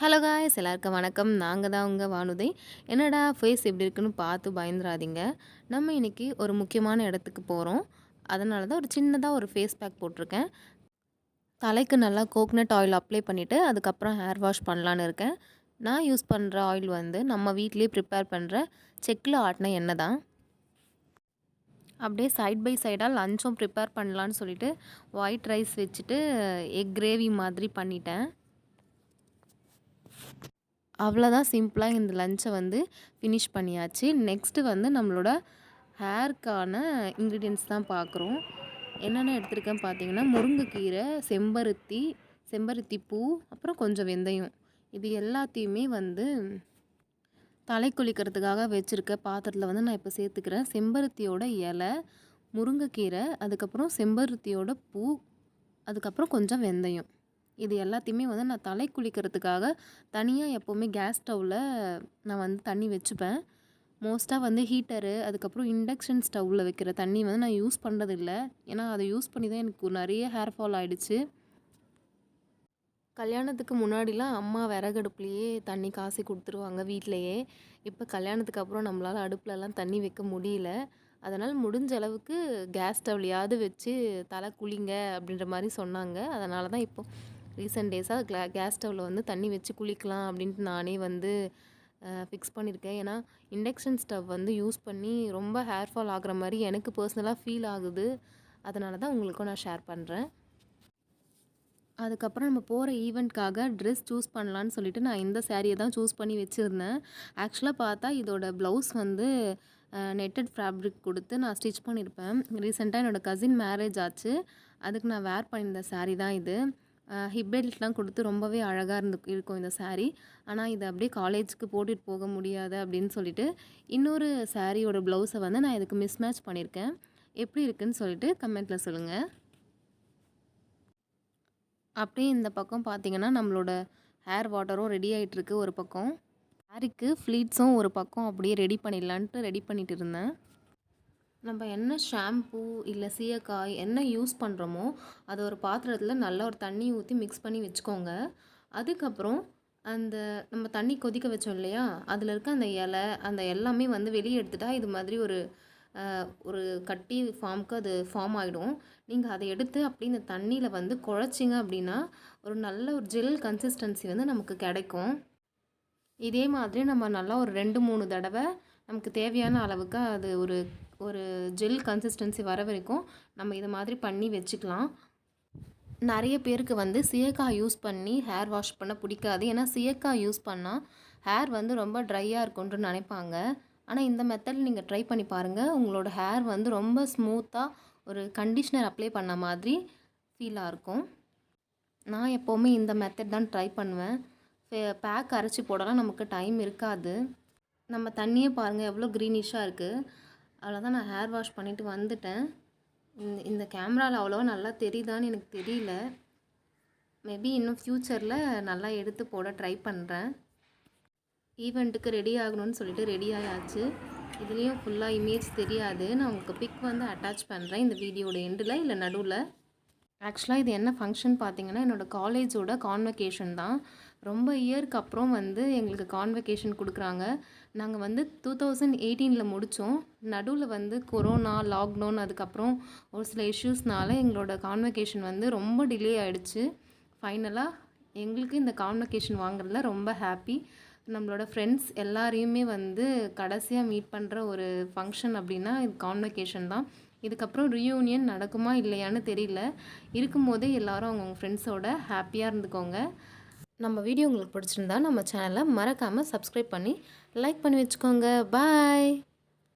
Hello guys எல்லாருக்கும் வணக்கம். நாங்கள் தான் உங்கள் வானுதை. என்னடா ஃபேஸ் எப்படி இருக்குன்னு பார்த்து பயந்துராதீங்க. நம்ம இன்றைக்கி ஒரு முக்கியமான இடத்துக்கு போகிறோம். அதனால தான் ஒரு சின்னதாக ஒரு ஃபேஸ் பேக் போட்டிருக்கேன். தலைக்கு நல்லா கோகனட் ஆயில் அப்ளை பண்ணிவிட்டு அதுக்கப்புறம் ஹேர் வாஷ் பண்ணலான்னு இருக்கேன். நான் யூஸ் பண்ணுற ஆயில் வந்து நம்ம வீட்டிலே ப்ரிப்பேர் பண்ணுற செக்கில் ஆட்டின எண்ணெய் தான். அப்படியே சைட் பை சைடாக லஞ்சும் ப்ரிப்பேர் பண்ணலான்னு சொல்லிட்டு ஒயிட் ரைஸ் வச்சுட்டு எக் கிரேவி மாதிரி பண்ணிட்டேன். அவ்வளோதான், சிம்பிளாக இந்த லஞ்சை வந்து ஃபினிஷ் பண்ணியாச்சு. நெக்ஸ்ட்டு வந்து நம்மளோட ஹேர்க்கான இன்க்ரீடியன்ட்ஸ் தான் பார்க்குறோம். என்னென்ன எடுத்திருக்கேன் பார்த்தீங்கன்னா, முருங்கைக்கீரை, செம்பருத்தி பூ, அப்புறம் கொஞ்சம் வெந்தயம். இது எல்லாத்தையுமே வந்து தலை குளிக்கிறதுக்காக வச்சுருக்க பாத்திரத்தில் வந்து நான் இப்போ சேர்த்துக்கிறேன். செம்பருத்தியோட இலை, முருங்கைக்கீரை, அதுக்கப்புறம் செம்பருத்தியோட பூ, அதுக்கப்புறம் கொஞ்சம் வெந்தயம். இது எல்லாத்தையுமே வந்து நான் தலை குளிக்கிறதுக்காக தனியாக எப்போவுமே கேஸ் ஸ்டவ்வில் நான் வந்து தண்ணி வச்சுப்பேன். மோஸ்ட்டாக வந்து ஹீட்டரு, அதுக்கப்புறம் இண்டக்ஷன் ஸ்டவ்வில் வைக்கிற தண்ணி வந்து நான் யூஸ் பண்ணுறதில்ல. ஏன்னா அதை யூஸ் பண்ணி தான் எனக்கு நிறைய ஹேர் ஃபால் ஆகிடுச்சு. கல்யாணத்துக்கு முன்னாடிலாம் அம்மா விறகடுப்புலையே தண்ணி காசி கொடுத்துருவாங்க வீட்டிலையே. இப்போ கல்யாணத்துக்கு அப்புறம் நம்மளால் அடுப்புலலாம் தண்ணி வைக்க முடியல. அதனால் முடிஞ்ச அளவுக்கு கேஸ் ஸ்டவ்லையாவது வச்சு தலை குளிங்க அப்படின்ற மாதிரி சொன்னாங்க. அதனால தான் இப்போ ரீசெண்ட் டேஸாக கேஸ் ஸ்டவ்வில் வந்து தண்ணி வச்சு குளிக்கலாம் அப்படின்ட்டு நானே வந்து ஃபிக்ஸ் பண்ணியிருக்கேன். ஏன்னா இண்டக்ஷன் ஸ்டவ் வந்து யூஸ் பண்ணி ரொம்ப ஹேர் ஃபால் ஆகிற மாதிரி எனக்கு பர்சனலாக ஃபீல் ஆகுது. அதனால தான் உங்களுக்கும் நான் ஷேர் பண்ணுறேன். அதுக்கப்புறம் நம்ம போகிற ஈவெண்ட்காக ட்ரெஸ் சூஸ் பண்ணலான்னு சொல்லிட்டு நான் இந்த சாரியை தான் சூஸ் பண்ணி வச்சுருந்தேன். ஆக்சுவலாக பார்த்தா இதோட ப்ளவுஸ் வந்து நெட்டட் ஃபேப்ரிக் கொடுத்து நான் ஸ்டிச் பண்ணியிருப்பேன். ரீசெண்டாக என்னோடய கசின் மேரேஜ் ஆச்சு. அதுக்கு நான் வேர் பண்ணியிருந்த சாரீ தான் இது. ஹிப் பெல்ட்லாம் கொடுத்து ரொம்பவே அழகாக இருக்கும் இந்த சாரீ. ஆனால் இதை அப்படியே காலேஜுக்கு போட்டுட்டு போக முடியாது அப்படின்னு சொல்லிட்டு இன்னொரு சாரியோட ப்ளவுஸை வந்து நான் இதுக்கு மிஸ்மேட்ச் பண்ணியிருக்கேன். எப்படி இருக்குதுன்னு சொல்லிட்டு கமெண்ட்டில் சொல்லுங்கள். அப்படியே இந்த பக்கம் பார்த்திங்கன்னா நம்மளோட ஹேர் வாட்டரும் ரெடி ஆகிட்டுருக்கு. ஒரு பக்கம் ஹேருக்கு ஃப்ளீட்ஸும் ஒரு பக்கம் அப்படியே ரெடி பண்ணிடலான்ட்டு ரெடி பண்ணிகிட்டு இருந்தேன். நம்ம என்ன ஷாம்பூ இல்லை சீயக்காய் என்ன யூஸ் பண்ணுறோமோ அதை ஒரு பாத்திரத்தில் நல்லா ஒரு தண்ணி ஊற்றி மிக்ஸ் பண்ணி வச்சுக்கோங்க. அதுக்கப்புறம் அந்த நம்ம தண்ணி கொதிக்க வச்சோம் இல்லையா, அதில் இருக்க அந்த இலை அந்த எல்லாமே வந்து வெளியே எடுத்துட்டா இது மாதிரி ஒரு கட்டி ஃபார்முக்கு அது ஃபார்ம் ஆகிடும். நீங்கள் அதை எடுத்து அப்படி இந்த தண்ணியில் வந்து குழச்சிங்க அப்படின்னா ஒரு நல்ல ஒரு ஜெல் கன்சிஸ்டன்சி வந்து நமக்கு கிடைக்கும். இதே மாதிரி நம்ம நல்லா ஒரு 2-3 தடவை நமக்கு தேவையான அளவுக்கு அது ஒரு ஜெல் கன்சிஸ்டன்சி வர வரைக்கும் நம்ம இதை மாதிரி பண்ணி வச்சுக்கலாம். நிறைய பேருக்கு வந்து சீயக்காய் யூஸ் பண்ணி ஹேர் வாஷ் பண்ண பிடிக்காது. ஏன்னா சீயக்காய் யூஸ் பண்ணால் ஹேர் வந்து ரொம்ப ட்ரையாக இருக்கும்னு நினைப்பாங்க. ஆனால் இந்த மெத்தடில் நீங்கள் ட்ரை பண்ணி பாருங்கள். உங்களோட ஹேர் வந்து ரொம்ப ஸ்மூத்தாக ஒரு கண்டிஷ்னர் அப்ளை பண்ண மாதிரி ஃபீலாக இருக்கும். நான் எப்போவுமே இந்த மெத்தட் தான் ட்ரை பண்ணுவேன். பேக் அரைச்சி போடலாம் நமக்கு டைம் இருக்காது. நம்ம தண்ணியே பாருங்கள் எவ்வளோ க்ரீனிஷாக இருக்குது. அவ்வளோதான், நான் ஹேர் வாஷ் பண்ணிவிட்டு வந்துட்டேன். இந்த கேமராவில் அவ்வளோவா நல்லா தெரியுதான்னு எனக்கு தெரியல. மேபி இன்னும் ஃப்யூச்சரில் நல்லா எடுத்து போட ட்ரை பண்ணுறேன். ஈவெண்ட்டுக்கு ரெடி ஆகணும்னு சொல்லிட்டு ரெடி ஆயாச்சு. இதுலேயும் ஃபுல்லாக இமேஜ் தெரியாது. நான் உங்களுக்கு பிக் வந்து அட்டாச் பண்ணுறேன் இந்த வீடியோட எண்டில் இல்லை நடுவில். ஆக்சுவலாக இது என்ன ஃபங்க்ஷன் பார்த்தீங்கன்னா, என்னோடய காலேஜோட கான்வெகேஷன் தான். ரொம்ப இயருக்கு அப்புறம் வந்து எங்களுக்கு கான்வெகேஷன் கொடுக்குறாங்க. நாங்கள் வந்து 2018 முடித்தோம். நடுவில் வந்து கொரோனா, லாக்டவுன், அதுக்கப்புறம் ஒரு சில இஷ்யூஸ்னால எங்களோட கான்வெகேஷன் வந்து ரொம்ப டிலே ஆகிடுச்சு. ஃபைனலாக எங்களுக்கு இந்த கான்வெகேஷன் வாங்குறதுல ரொம்ப ஹாப்பி. நம்மளோட ஃப்ரெண்ட்ஸ் எல்லாரையுமே வந்து கடைசியாக மீட் பண்ணுற ஒரு ஃபங்க்ஷன் அப்படின்னா இது கான்வெகேஷன் தான். இதுக்கப்புறம் ரியூனியன் நடக்குமா இல்லையான்னு தெரியல. இருக்கும்போதே எல்லோரும் அவங்கவுங்க ஃப்ரெண்ட்ஸோட ஹாப்பியாக இருந்துக்கோங்க. நம்ம வீடியோ உங்களுக்கு பிடிச்சிருந்தா நம்ம சேனலை மறக்காமல் சப்ஸ்கிரைப் பண்ணி லைக் பண்ணி வச்சுக்கோங்க. பாய்.